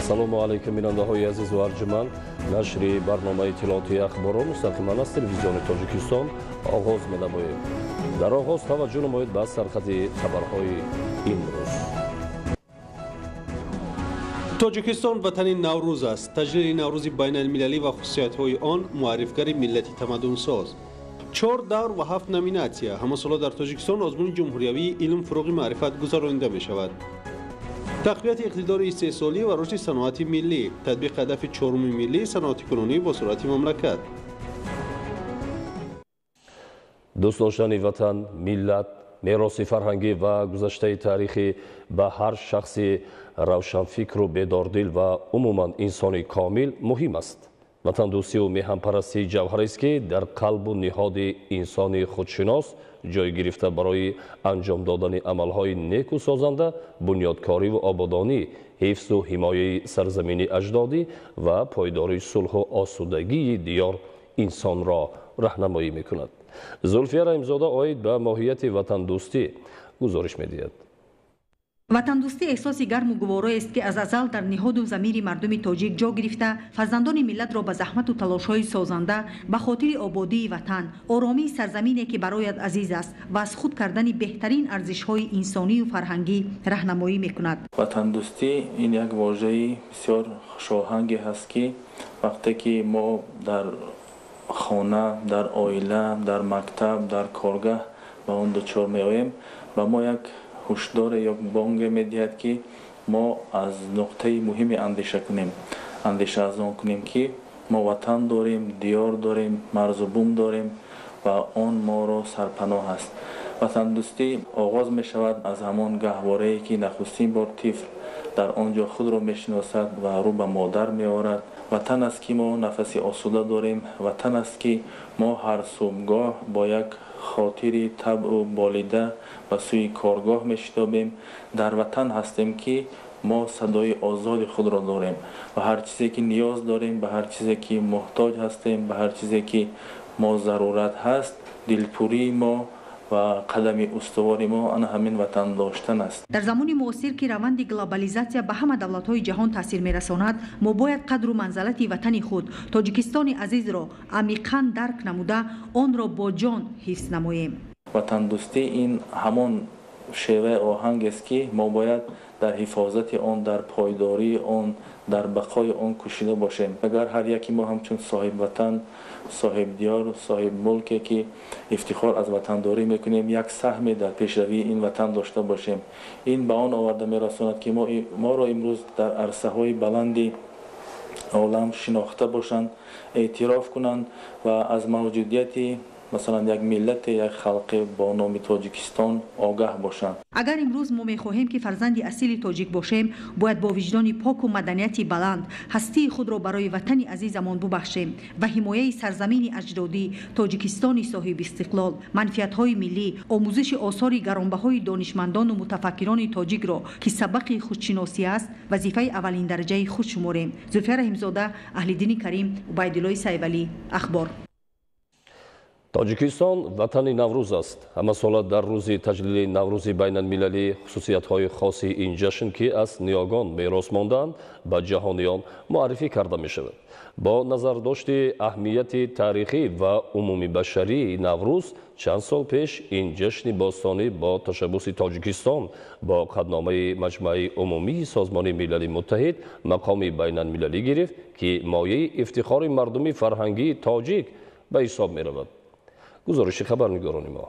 салому алайкум бинандаҳои азизу арҷуманд. Нашри барномаи иттилоотии ахборро мустақиман аз телевизиони Тоҷикистон оғоз менамоем. дар оғоз таваҷҷӯҳ намоед ба сархати хабарҳои имрӯз. тоҷикистон ватани наврӯз аст. таҷлили наврӯзи байналмилалӣ ва хусусиятҳои он муаррифгари миллати тамаддунсоз. 4 давр ва 7 номинатсия ҳамасола дар Тоҷикистон озмуни ҷумҳуриявии илм, фуруғи маърифат гузаронида мешавад. тақвияти иқтидори истеҳсолӣ ва рушди саноати миллӣ, татбиқи ҳадафи 4-уми миллии саноатикунонӣ бо суръати мамлакат. дӯст доштани ватан, миллат, мероси фарҳангӣ ва гузаштаи таърихӣ ба ҳар шахси равшанфикру бедордил ва умуман инсони комил муҳим аст. ватандӯстию меҳанпарастии ҷавҳарест ки дар қалбу ниҳоди инсони худшинос ҷой гирифта барои анҷом додани амалҳои неку созанда, бунёдкориву ободонӣ, ҳифзу ҳимояи сарзамини аҷдодӣ ва пойдории сулҳу осудагии диёр инсонро раҳнамоӣ мекунад. зулфия раҳимзода оид ба моҳияти ватандӯстӣ гузориш медиҳад. ватандӯстӣ эҳсоси гарму гувороест ки аз азал дар ниҳоду замири мардуми тоҷик ҷо гирифта, фарзандони миллатро ба заҳмату талошҳои созанда ба хотири ободии ватан, оромии сарзамине ки барояд азиз аст ва аз худ кардани беҳтарин арзишҳои инсонию фарҳангӣ раҳнамоӣ мекунад. ватандӯстӣ ин як воҷаи бисёр хушоҳанге ҳаст ки вақте ки мо дар хона, дар оила, дар мактаб, дар коргаҳ ба он дучор меоем, ба мо як ҳушдоре ё бонге медиҳад ки мо аз нуқтаи муҳиме андеша кунем. андеша аз он кунем ки мо ватан дорем, диёр дорем, марзу бум дорем ва он моро сарпаноҳ аст. ватандӯстӣ оғоз мешавад аз ҳамон гаҳворае ки нахустин бор тифл дар он ҷо худро мешиносад ва рӯ ба модар меорад. ватан аст ки мо нафаси осуда дорем. ватан аст ки мо ҳар субҳгоҳ бо як хотири табъу болида ба сӯи коргоҳ мешитобем. дар ватан ҳастем ки мо садои озоди худро дорем ва ҳар чизе ки ниёз дорем, ба ҳар чизе ки муҳтоҷ ҳастем, ба ҳар чизе ки мо зарурат ҳаст, дилпурии мо ва қадами устувори мо ана ҳамин ватан доштан аст. дар замони муосир ки раванди глобализатсия ба ҳама давлатҳои ҷаҳон таъсир мерасонад, мо бояд қадру манзалати ватани худ, Тоҷикистони азизро амиқан дарк намуда, онро бо ҷон ҳифз намоем. ватандӯстӣ ин ҳамон шеваи оҳангест ки мо бояд дар ҳифозати он, дар пойдории он, дар бақои он кӯшида бошем. агар ҳар яки мо ҳамчун соҳибватан, соҳибдиёр, соҳибмулке ки ифтихор аз ватандорӣ мекунем, як саҳме дар пешравии ин ватан дошта бошем. ин ба он оварда мерасонад ки моро имрӯз дар арсаҳои баланди олам шинохта бошанд, эътироф кунанд ва аз мавҷудияти масалан як миллате, як халқе бо номи Тоҷикистон огаҳ бошанд. агар имрӯз мо мехоҳем ки фарзанди асили тоҷик бошем, бояд бо виҷдони поку маданияти баланд ҳастии худро барои ватани азизамон бубахшем ва ҳимояи сарзамини аҷдодӣ, Тоҷикистони соҳиби истиқлол, манфиатҳои миллӣ, омӯзиши осори гаронбаҳои донишмандону мутафаккирони тоҷикро ки сабақи худшиносӣ аст, вазифаи аввалиндараҷаи худ шуморем. зулфия раҳимзода, аҳлиддини карим, убайдуллои сайвалӣ, ахбор. тоҷикистон ватани наврӯз аст. ҳамасола дар рӯзи таҷлили наврӯзи байналмилалӣ хусусиятҳои хоси ин ҷашн ки аз ниёгон мерос мондаанд ба ҷаҳониён муаррифӣ карда мешавад. бо назардошти аҳамияти таърихӣ ва умуми башарии наврӯз, чанд сол пеш ин ҷашни бостонӣ бо ташаббуси Тоҷикистон бо қадномаи маҷмӯаи умумии Созмони Милали Муттаҳид мақоми байналмилалӣ гирифт ки мояи ифтихори мардуми фарҳангии тоҷик ба ҳисоб меравад. гузориши хабарнигорони мо.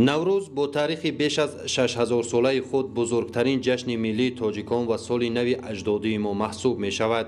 наврӯз бо таърихи беш аз 6000 солаи худ бузургтарин ҷашни миллии тоҷикон ва соли нави аҷдодии мо маҳсуб мешавад.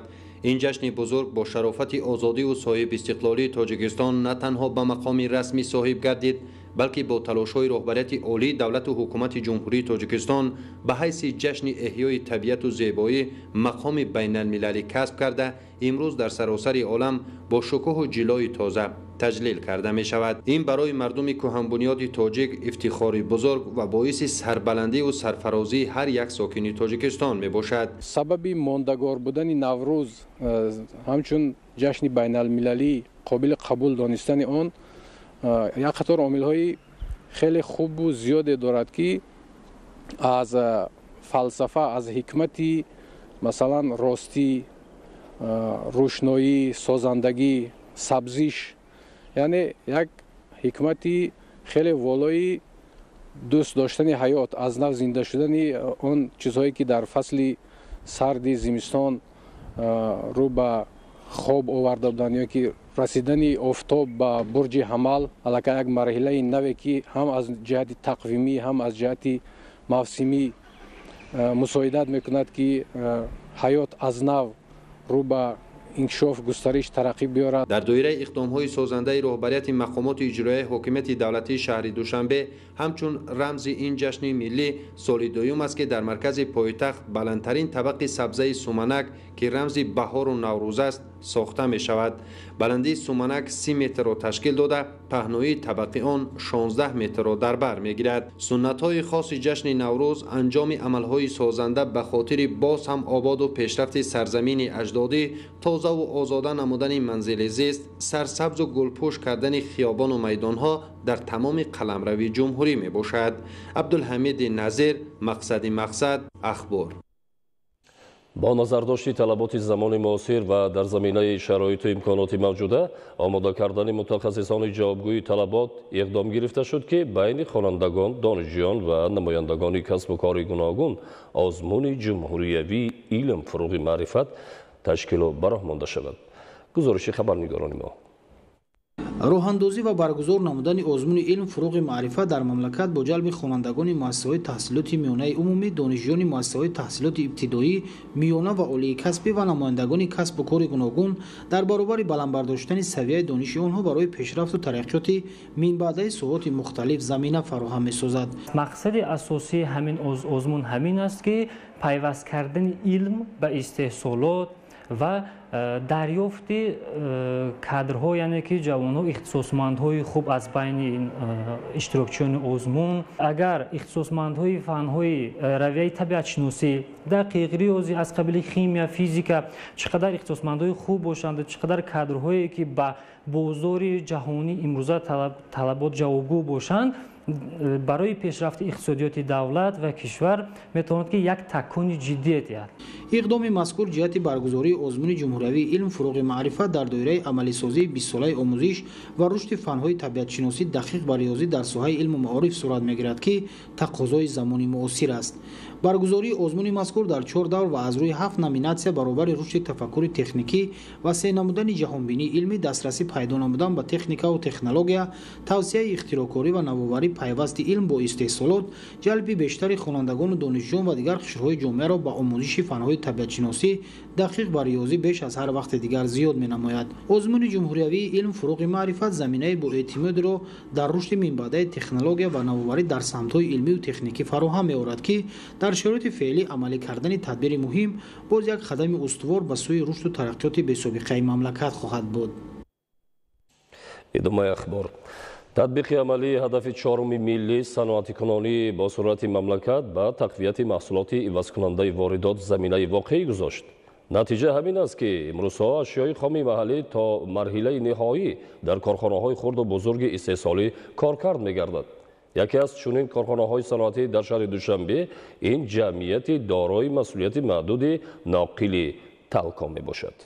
ин ҷашни бузург бо шарофати озодиву соҳибистиқлолии Тоҷикистон на танҳо ба мақоми расмӣ соҳиб гардид, балки бо талошҳои роҳбарияти олии давлату ҳукумати ҷумҳурии Тоҷикистон ба ҳайси ҷашни эҳёи табиату зебоӣ мақоми байналмилалӣ касб карда, имрӯз дар саросари олам бо шукӯҳу ҷилои тоза таҷлил карда мешавад. ин барои мардуми кӯҳанбунёди тоҷик ифтихори бузург ва боиси сарбаландиву сарфарозии ҳар як сокини Тоҷикистон мебошад. сабаби мондагор будани наврӯз ҳамчун ҷашни байналмилалӣ қобили қабул донистани он як қатор омилҳои хеле хубу зиёде дорад ки аз фалсафа, аз ҳикмати масалан ростӣ, рӯшноӣ, созандагӣ, сабзиш, яъне як ҳикмати хеле волои дӯст доштани ҳаёт, аз нав зинда шудани он чизҳое ки дар фасли сарди зимистон рӯ ба хоб оварда буданд, ё ки расидани офтоб ба бурҷи ҳамал аллакай як марҳилаи наве ки ҳам аз ҷиҳати тақвимӣ, ҳам аз ҷиҳати мавсимӣ мусоидат мекунад ки ҳаёт аз нав рӯ ба инкишоф, густариш, тараққӣ биёрад. дар доираи иқдомҳои созандаи роҳбарияти мақомоти иҷроияи ҳокимияти давлатии шаҳри душанбе ҳамчун рамзи ин ҷашни миллӣ соли дуюм аст ки дар маркази пойтахт баландтарин табақи сабзаи суманак ки рамзи баҳору наврӯз аст сохта мешавад. баландии суманак 30 метрро ташкил дода, паҳноии табақи он 16 метрро дар бар мегирад. суннатҳои хоси ҷашни наврӯз анҷоми амалҳои созанда ба хотири боз ҳам ободу пешрафти сарзамини аҷдодӣ, тозаву озода намудани манзили зист, сарсабзу гулпӯш кардани хиёбону майдонҳо дар тамоми қаламрави ҷумҳурӣ мебошад. абдулҳамиди назир, мақсади мақсад, ахбор. бо назардошти талаботи замони муосир ва дар заминаи шароиту имконоти мавҷуда омода кардани мутахассисони ҷавобгӯи талабот иқдом гирифта шуд ки байни хонандагон, донишҷӯён ва намояндагони касбу кори гуногун озмуни ҷумҳуриявии илм фуруғи маърифат ташкилу бароҳ монда шавад. гузориши хабарнигорони мо. роҳандозӣ ва баргузор намудани озмуни илм фуруғи маърифат дар мамлакат бо ҷалби хонандагони муассисаҳои таҳсилоти миёнаи умумӣ, донишҷӯёни муассисаҳои таҳсилоти ибтидоӣ, миёна ва олии касбӣ ва намояндагони касбу кори гуногун дар баробари баландбардоштани савияи дониши онҳо барои пешрафту тараққиёти минбаъдаи соҳати мухталиф замина фароҳам месозад. мақсади асосии ҳамин озмун ҳамин аст ки пайваст кардани илм ба истеҳсолот ва дарёфти кадрҳо, яъне ки ҷавонҳо ихтисосмандҳои хуб аз байни иштирокчиёни озмун. агар ихтисосмандҳои фанҳои равияи табиатшиносӣ, дақиқ, риёзӣ, аз қабили химия, физика чӣ қадар ихтисосмандҳои хуб бошанд, чӣ қадар кадрҳое ки ба бозори ҷаҳонӣ имрӯза талабот ҷавобгӯ бошанд, барои пешрафти иқтисодиёти давлат ва кишвар метавонад ки як такони ҷиддие диҳад. иқдоми мазкур ҷиҳати баргузории озмуни ҷумҳуриявии илм фуруғи маърифат дар доираи амалисозии 20-солаи омӯзиш ва рушди фанҳои табиатшиносӣ, дақиқ ва риёзӣ дар соҳаи илму маориф сурат мегирад ки тақозои замони муосир аст. баргузории озмуни мазкур дар 4 давр ва аз рӯи 7 номинатсия баробари рушди тафаккури техникӣ ва сеҳ намудани ҷаҳонбинии илмӣ, дастрасӣ пайдо намудан ба техникаву технология, тавсеяи ихтироъкорӣ ва навоварӣ, пайвасти илм бо истеҳсолот, ҷалби бештари хонандагону донишҷӯён ва дигар қишрҳои ҷомеаро ба омӯзиши фанҳои табиатшиносӣ, дақиқ ва риёзӣ беш аз ҳар вақти дигар зиёд менамояд. озмуни ҷумҳуриявии илм фуруғи маърифат заминаи боэътимодиро дар рушди минбаъдаи технология ва навоварӣ дар самтҳои илмиву техникӣ фароҳам меорад ки дар шароити феълӣ амалӣ кардани тадбири муҳим боз як қадами устувор ба сӯи рушду тараққиёти бесобиқаи мамлакат хоҳад буд. идомаи ахбор. татбиқи амалии ҳадафи чоруми миллии саноатикунонӣ бо сурати мамлакат ба тақвияти маҳсулоти ивазкунандаи воридот заминаи воқеӣ гузошт. натиҷа ҳамин аст ки имрӯзҳо ашёи хоми маҳаллӣ то марҳилаи 니ҳоӣ дар корхонаҳои хурду бузурги истеҳсолӣ коркард мегардад. яке аз чунин корхонаҳои саноатӣ дар шаҳри душанбе ин ҷамъияти дорои масъулияти маҳдуди ноқили талко мебошад.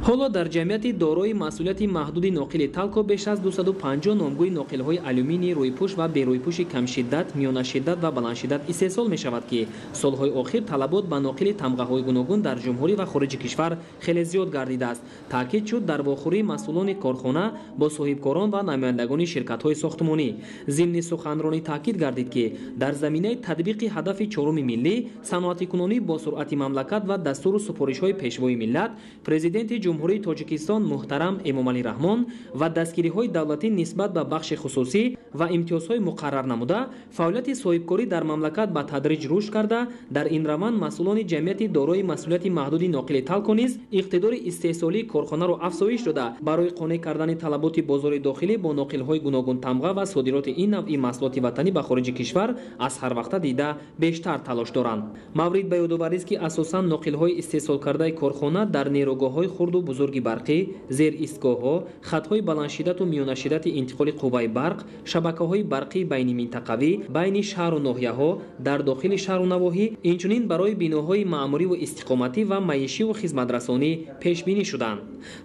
ҳоло дар ҷамъияти дорои масъулияти маҳдуди ноқили талко беш аз 250 номгӯи ноқилҳои алюминӣ, рӯйпӯш ва берӯйпӯши камшиддат, миёнашиддат ва баландшиддат истеҳсол мешавад ки солҳои охир талабот ба ноқили тамғаҳои гуногун дар ҷумҳурӣ ва хориҷи кишвар хеле зиёд гардидааст. таъкид шуд дар вохӯрии масъулони корхона бо соҳибкорон ва намояндагони ширкатҳои сохтмонӣ. зимни суханронӣ таъкид гардид ки дар заминаи тадбиқи ҳадафи чоруми миллӣ саноатикунонӣ бо суръати мамлакат ва дастуру супоришҳои пешвои миллат, президенти ҷумҳурии Тоҷикистон муҳтарам Эмомалӣ Раҳмон ва дастгириҳои давлатӣ нисбат ба бахши хусусӣ ва имтиёзҳои муқаррар намуда, фаъолияти соҳибкорӣ дар мамлакат ба тадриҷ рушд карда, дар ин раванд масъулони ҷамъияти дорои масъулияти маҳдуди ноқили талко низ иқтидори истеҳсолии корхонаро афзоиш дода, барои қонеъ кардани талаботи бозори дохилӣ бо ноқилҳои гуногун тамға ва содироти ин навъи маҳсулоти ватанӣ ба хориҷи кишвар аз ҳарвақта дида бештар талош доранд. маврид ба ёдоварист ки асосан ноқилҳои истеҳсолкардаи корхона дар нерӯгоҳҳои хурду бузурги барқӣ, зеристгоҳҳо, хатҳои баландшиддату миёнашиддати интиқоли қувваи барқ, шабакаҳои барқии байни минтақавӣ, байни шаҳру ноҳияҳо, дар дохили шаҳру навоҳӣ, инчунин барои биноҳои маъмуриву истиқоматӣ ва маишиву хизматрасонӣ пешбинӣ шуданд.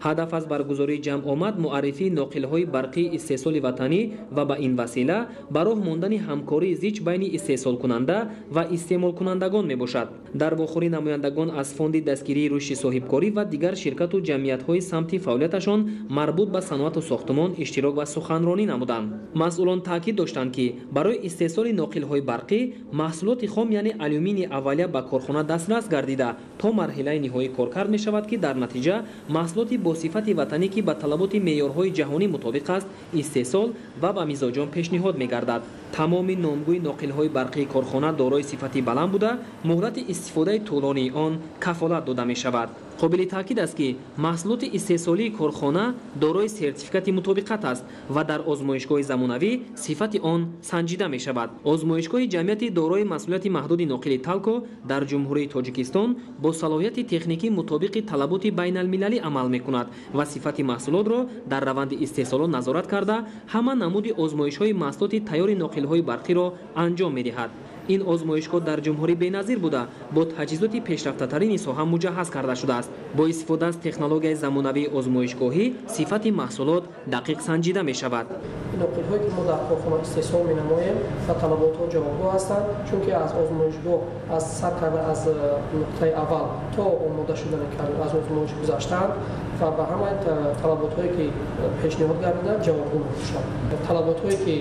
ҳадаф аз баргузории ҷамъ омад муаррифии ноқилҳои барқии истеҳсоли ватанӣ ва ба ин васила ба роҳ мондани ҳамкории зич байни истеҳсолкунанда ва истеъмолкунандагон мебошад. дар вохӯрӣ намояндагон аз фонди дастгирии рушди соҳибкорӣ ва дигар ширкату ҷамъиятҳои самти фаъолияташон марбут ба саноату сохтмон иштирок ва суханронӣ намуданд. масъулон таъкид доштанд ки барои истеҳсоли ноқилҳои барқӣ маҳсулоти хом яъне алюминии аввалия ба корхона дастрас гардида то марҳилаи ниҳоӣ коркард мешавад ки дар натиҷа маҳсулоти босифати ватанӣ ки ба талаботи меъёрҳои ҷаҳонӣ мутобиқ аст истеҳсол ва ба мизоҷон пешниҳод мегардад. тамоми номгӯи ноқилҳои барқии корхона дорои сифати баланд буда муҳлати истифодаи тӯлонии он кафолат дода мешавад. қобили таъкид аст ки маҳсулоти истеҳсолии корхона дорои сертификати мутобиқат аст ва дар озмоишгоҳи замонавӣ сифати он санҷида мешавад. озмоишгоҳи ҷамъияти дорои масъулияти маҳдуди ноқили талко дар ҷумҳурии тоҷикистон бо салоҳияти техникӣ мутобиқи талаботи байналмилалӣ амал мекунад ва сифати маҳсулотро дар раванди истеҳсолот назорат карда ҳама намуди озмоишҳои маҳсулоти тайёри ноқилҳои барқиро анҷом медиҳад. ин озмоишгоҳ дар ҷумҳурӣ беназир буда бо таҷҳизоти пешрафтатарини соҳа муҷаҳҳаз карда шудааст. бо истифода аз технологияи замонавии озмоишгоҳӣ сифати маҳсулот дақиқ санҷида мешавад. ноқилҳое ки мо дар корхона истеҳсол менамоем ба талаботҳо ҷавобгоҳ ҳастанд, чунки аз озмоишгоҳ аз сар карда аз нуқтаи аввал то омода шудани аз озмоиш гузаштаанд ва ба ҳама талаботҳое ки пешниҳод гардида ҷавобгоҳ мебошанд. талаботҳое ки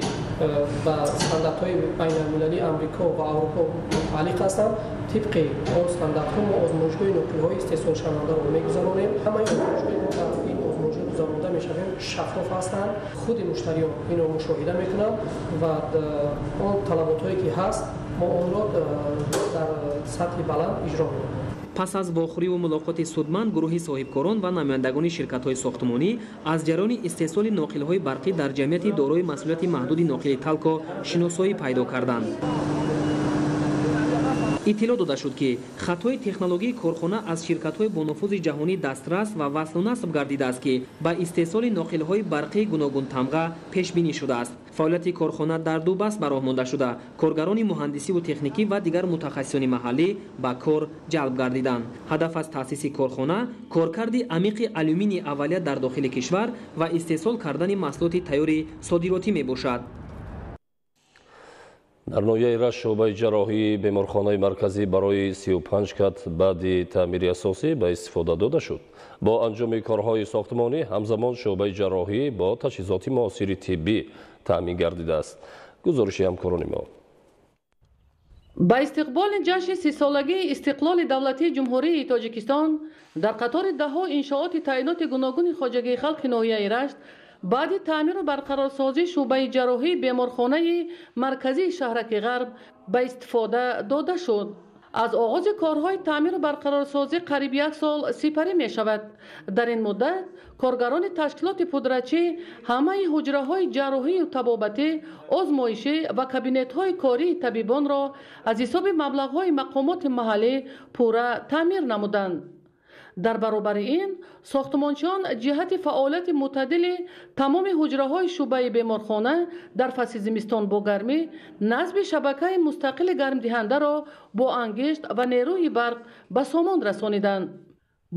ба стандартҳои байналмилалии амрико ва аврупо мутааллиқ ҳастанд, тибқи он стандартҳо мо озмоишгоҳи ноқилҳои истеҳсолшавандаро мегузаронем. ҳамаи озмоишгоҳи мо дар ин озмоишгоҳ гузаронида мешавем шаффоф ҳастанд, худи муштариён инро мушоҳида мекунанд ва он талаботҳое ки ҳаст мо онро дар сатҳи баланд иҷро мекунем. пас аз вохӯриву мулоқоти судманд гурӯҳи соҳибкорон ва намояндагони ширкатҳои сохтмонӣ аз ҷараёни истеҳсоли ноқилҳои барқӣ дар ҷамъияти дорои масъулияти маҳдуди ноқили талко шиносоӣ пайдо карданд. иттилоъ дода шуд ки хатҳои технологии корхона аз ширкатҳои бо нуфузи ҷаҳонӣ дастрас ва васлу насб гардидааст ки ба истеҳсоли ноқилҳои барқии гуногун тамға пешбинӣ шудааст. фаъолияти корхона дар ду баст ба роҳ монда шуда коргарони муҳандисиву техникӣ ва дигар мутахассисони маҳаллӣ ба кор ҷалб гардиданд. ҳадаф аз таъсиси корхона коркарди амиқи алюминии аввалия дар дохили кишвар ва истеҳсол кардани маҳсулоти тайёри содиротӣ мебошад. дар ноҳияи Рашт шуъбаи ҷарроҳии беморхонаи марказӣ барои 35 кат баъди таъмири асосӣ ба истифода дода шуд. бо анҷоми корҳои сохтмонӣ ҳамзамон шуъбаи ҷарроҳӣ бо таҷҳизоти муосири тиббӣ таъмин гардидааст. гузориши ҳамкорони мо. ба истиқболи ҷашни 30-солагии истиқлоли давлатии ҷумҳурии тоҷикистон дар қатори даҳҳо иншооти таъиноти гуногуни хоҷагии халқи ноҳияи Рашт баъди таъмиру барқарорсозӣ шуъбаи ҷарроҳии беморхонаи марказии шаҳраки ғарб ба истифода дода шуд. аз оғози корҳои таъмиру барқарорсозӣ қариб 1 сол сипарӣ мешавад. дар ин муддат коргарони ташкилоти пудратчӣ ҳамаи ҳуҷраҳои ҷарроҳию табобатӣ, озмоишӣ ва кабинетҳои кории табибонро аз ҳисоби маблағҳои мақомоти маҳаллӣ пурра таъмир намуданд. дар баробари ин сохтмончиён ҷиҳати фаъолияти мӯътадили тамоми ҳуҷраҳои шуъбаи беморхона дар фасли зимистон бо гармӣ насби шабакаи мустақили гармдиҳандаро бо ангишт ва нерӯи барқ ба сомон расониданд.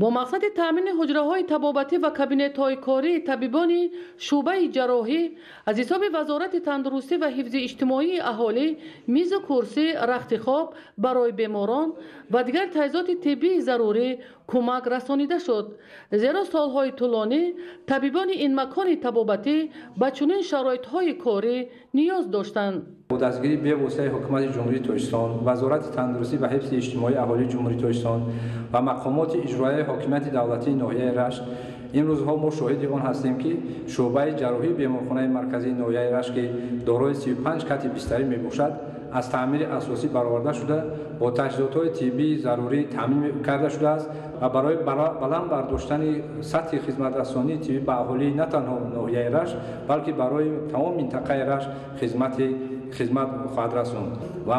бо мақсади таъмини ҳуҷраҳои табобатӣ ва кабинетҳои кории табибони шуъбаи ҷарроҳӣ аз ҳисоби вазорати тандурустӣ ва ҳифзи иҷтимоии аҳолӣ мизу курсӣ, рахти хоб барои беморон ва дигар таҷҳизоти тиббии зарурӣ кӯмак расонида шуд. зеро солҳои тӯлонӣ табибони ин макони табобатӣ ба чунин шароитҳои корӣ ниёз доштанд. бо дастгирӣ бевоситаи ҳукумати ҷумҳурии тоҷикистон, вазорати тандурустӣ ва ҳифзи иҷтимоии аҳолии ҷумҳурии тоҷикистон ва мақомоти иҷроияи ҳокимияти давлатии ноҳияи Рашт ин рӯзҳо мо шоҳиди он ҳастем ки шуъбаи ҷарроҳии беморхонаи марказии ноҳияи Рашт ки дорои 35 кати бистарӣ мебошад аз таъмири асосӣ бароварда шуда бо таҷҳизотҳои тиббии зарурӣ таъмин карда шудааст ва барои баланд бардоштани сатҳи хизматрасонии тиббӣ ба аҳолии на танҳо ноҳияи Рашт, балки барои тамоми минтақаи Рашт хизмати خدمت خواهد رسوند و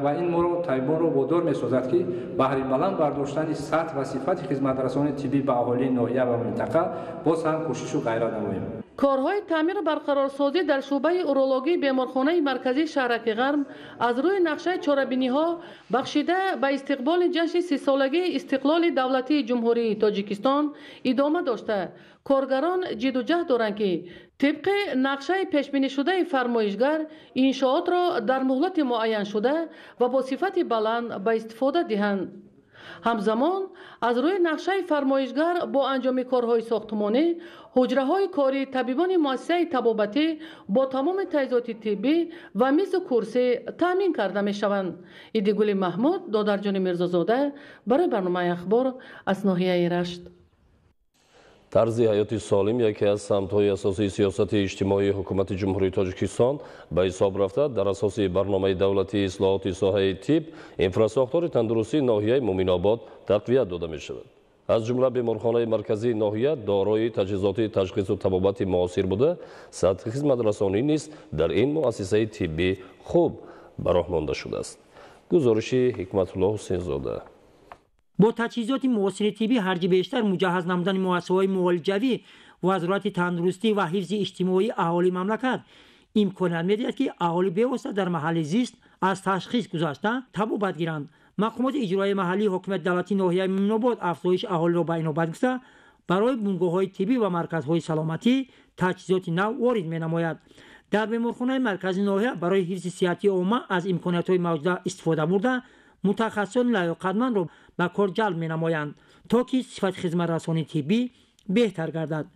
این ما رو طالبان رو وادار می‌سازد که بهره بلند برداشتن سطح و صفت خدمترسانی طبی به اهالی ناحیه و منطقه باز هم کوشش و غیرت نماییم. کارهای تعمیر و برقرارسازی در شعبه اورولوژی بیمارخانه مرکزی شهرک غرب از روی نقشه چاره‌بینی‌ها بخشیده به استقبال جشن 30 سالگی استقلال دولتی جمهوری تاجیکستان ادامه داشته. کارگران جد و جهد دارند که طبق نقشه پیشبینی شده فرمایشگر انشاءات را در مهلت معین شده و با صفت بلند به استفاده دهند. همزمان از روی نقشه فرمایشگر با انجام کارهای ساختمانی حجره‌های کاری طبیبان مؤسسه طبابتی با تمام تجهیزات طبی و میز و کرسی تامین کرده می‌شوند. ایدگل محمود دادرجان میرزازاده برای برنامه اخبار از ناحیه رشت. طرز حیات سالم یکی از سمت‌های اساسی سیاست اجتماعی حکومت جمهوری تاجیکستان به حساب رفته در اساس برنامه دولتی اصلاحات ساحه طب اینفراستراکچور تندرستی ناحیه مومن‌آباد تقویت داده می‌شود. از جمله بیمارخانه مرکزی ناحیه دارای تجهیزات تشخیص و طبابت معاصر بوده، سطح خدمترسانی نیز در این مؤسسه طبی خوب به راه مانده شده است. گزارش حکمت الله حسین زاده. با تجهیزات معاصر طبی هرچه بیشتر مجهز نمودن مؤسسه‌های معالجوی وزارت تندرستی و حفظ اجتماعی اهالی مملکت امکانات می‌دهد که اهالی بواسطه در محل زیست از تشخیص گذشته طبابت گیرند. مقامات اجرایی محلی حکومت دولتی ناحیه مومن‌آباد افزایش اهالی را به اینابت گرفته برای بنگاه‌های طبی و مرکزهای سلامتی تجهیزات نو وارد می‌نماید. در بیمارخانه مرکزی ناحیه برای حفظ صحتی عامه از امکانات‌های موجوده استفاده برده متخصصان لیاقتمند را به کار جلب می‌نمایند تا که صفت خدمترسانی طبی بهتر گردد.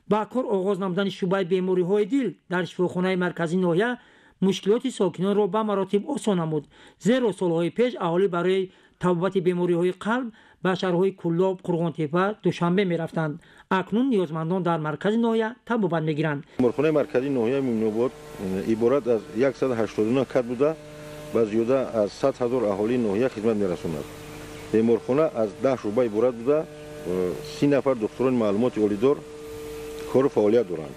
با کار آغاز نمودن شعبه بیماری‌های دل در شفاخانه مرکزی ناحیه مشکلات ساکنان را به مراتب آسان نمود، زیرا سالهای پیش اهالی برای طبابت بیماری‌های قلب به شهرهای کلاب، قرغان‌تپه، دوشنبه می‌رفتند. اکنون نیازمندان در مرکز ناحیه طبابت می‌گیرند. بیمارخانه مرکزی ناحیه مومن‌آباد عبارت از 189 کادر بوده و زیاده از 100,000 اهالی ناحیه خدمت می‌رساند. بیمارخانه از 10 شعبه عبارت بوده، 30 نفر دکتران معلومات عالی‌دار کار فعالیت دارند.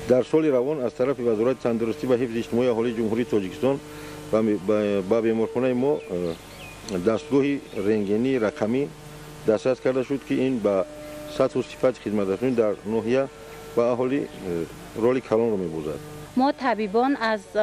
در سال روان از طرف وزارت تندرستی و حفظ اجتماعی اهالی جمهوری تاجیکستان با بیمارخانه ما دستگاه رنگینی رقمی دسترس کرده شد که این به سطح و صفت خدمترسانی در ناحیه و اهالی رول کلان را می‌بازد. ما طبیبان از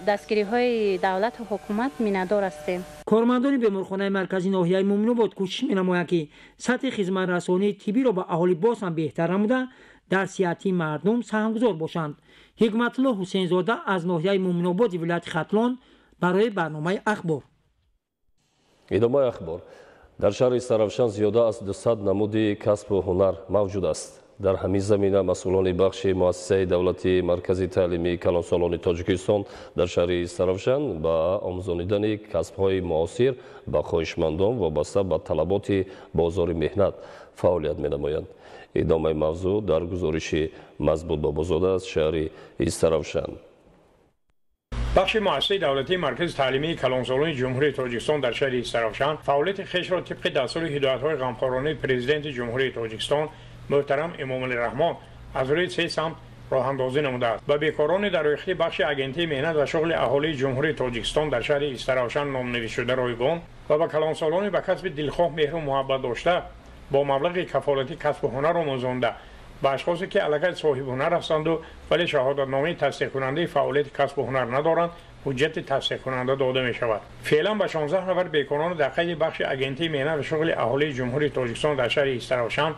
دستگیری‌های دولت و حکومت می‌ندار هستیم. کارمندان بیمارخانه مرکزی ناحیه مومن‌آباد کوشش می‌نمایند که سطح خدمترسانی طبی را به اهالی باز هم بهتر نموده در صحت مردم سهمگذار باشند. حکمت الله حسین زاده از ناحیه مومن‌آباد ولایت ختلان برای برنامه اخبار. ادامه اخبار. در شهر استرافشان زیاده از 200 نمود کسب و هنر موجود است. در همین زمینه مسئولان بخش مؤسسه دولتی مرکزی تعلیمی کلانسالان تاجیکستان در شهر استرافشان با آموزاندن کسب‌های معاصر به خواهشمندان وابسته به طلبات بازار مهنت فعالیت می‌نمایند. ادامه موضوع در گزارش مضبوط بابازاده از شهر استرافشان. بخش مؤسسه دولتی مرکز تعلیمی کلانسالان جمهوری تاجیکستان در شهر استرافشان فعالیت خویش را طبق دستور هدایت‌های غمخوارانه پرزیدنت جمهوری تاجیکستان محترم امام الرحمن از روی 3 سمت راه اندازی نموده است. به بیکاران در ریخته بخش اگنتی مهنت و شغل اهالی جمهوری تاجیکستان در شهر استرافشان نامنویس شده رایگان و به کلانسالان به کسب دلخواه مهر و محبت داشته با مبلغ کفالتی کسب و هنر آموزانده به اشخاصی که علاقه صاحب هنر هستند ولی شهادتنامه تصدیق کننده فعالیت کسب و هنر ندارند حجت تصدیق کننده داده می شود. فعلا به 16 نفر بیکاران در قید بخش اگنتی مهنت و شغل اهالی جمهوری تاجیکستان در شهر استرافشان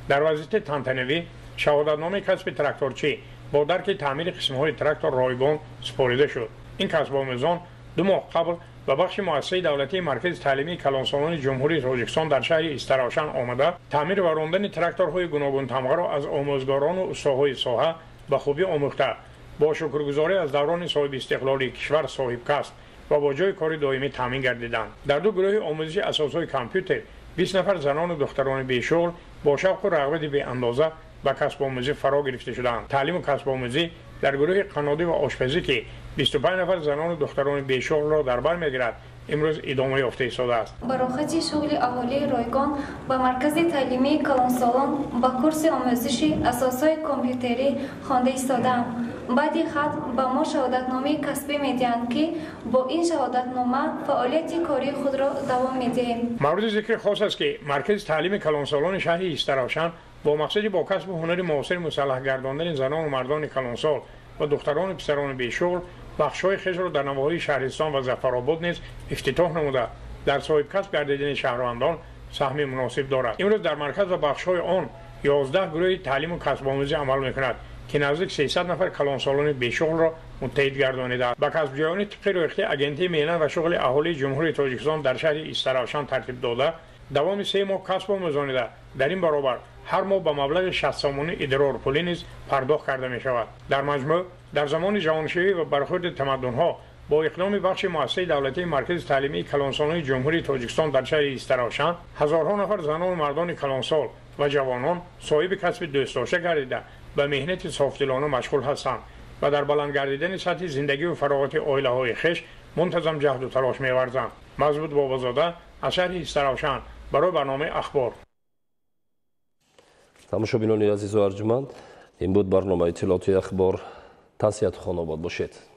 در وضعیت تنتنوی شهادتنامه کسب تراکتورچی با درک تعمیر قسم‌های تراکتور رایگان سپرده شد. این کسب آموزان 2 ماه قبل و بخش مؤسسه دولتی مرکز تعلیمی کلانسالان جمهوری تاجیکستان در شهر استرافشان آمده تعمیر و راندن تراکتورهای گوناگون تمغه را از آموزگاران و استادهای ساحه به خوبی آموخته با شکرگزاری از دوران صاحب استقلالی کشور صاحب کسب و با جای کاری دائمی تامین گردیدند. در 2 گروه آموزش اساسهای کامپیوتر 20 نفر زنان و دختران بیشغل با شوق و رغبت بی اندازه به کسب آموزی فرا گرفته شدند. تعلیم و کسب آموزی در گروه قنادی و آشپزی که 25 نفر زنان و دختران بیشغل را در بر میگیرد امروز ادامه یافته ایستاده است. براخت شغل اهالی رایگان با مرکز تعلیمی کلانسالان با کورس آموزشی اساسهای کامپیوتری خوانده ایستادم. баъди хат ба мо шаҳодатномаи касбӣ медиҳанд ки бо ин шаҳодатнома фаъолияти кории худро давом медиҳем. мавриди зикри хос аст ки маркази таълими калонсолони шаҳри истаравшан бо мақсади бо касбу ҳунари муосир мусаллаҳ гардондани занону мардони калонсол ва духтарону писарони бешуғл бахшҳои хешро дар навоҳии шаҳристон ва зафаробод низ ифтитоҳ намуда дар соҳибкасб гардидани шаҳрвандон саҳми муносиб дорад. имрӯз дар марказ ва бахшҳои он 11 гурӯҳи таълиму касбомӯзӣ амал мекунад ки наздик 300 нафар калонсолони бешуғлро муттаҳид гардонидааст. ба касбҷоёни тибқи рӯйхти агентии меҳнат ва шуғли аҳолии ҷумҳурии тоҷикистон дар шаҳри истаравшан тартиб дода давоми 3 моҳ касб омӯзонида дар ин баробар ҳар моҳ ба маблағи 60 сомонӣ идроорпулӣ низ пардохт карда мешавад. дар маҷмӯъ дар замони ҷавоншавӣ ва бархӯрди тамаддунҳо бо иқдоми бахши муассисаи давлатии маркази таълимии калонсолони ҷумҳурии тоҷикистон дар шаҳри истаравшан ҳазорҳо нафар занону мардони калонсол ва ҷавонон соҳиби касби дӯстдошта гардида ба меҳнати софдилона машғул ҳастанд ва дар баланд гардидани сатҳи зиндагию фароғати оилаҳои хеш мунтазам ҷаҳду талош меварзанд. мазбут бобозода аз шаҳри истаравшан барои барномаи ахбор. тамошобинони азизу арҷуманд, ин буд барномаи иттилоъоти ахбор. таҳсияту хонобод бошед.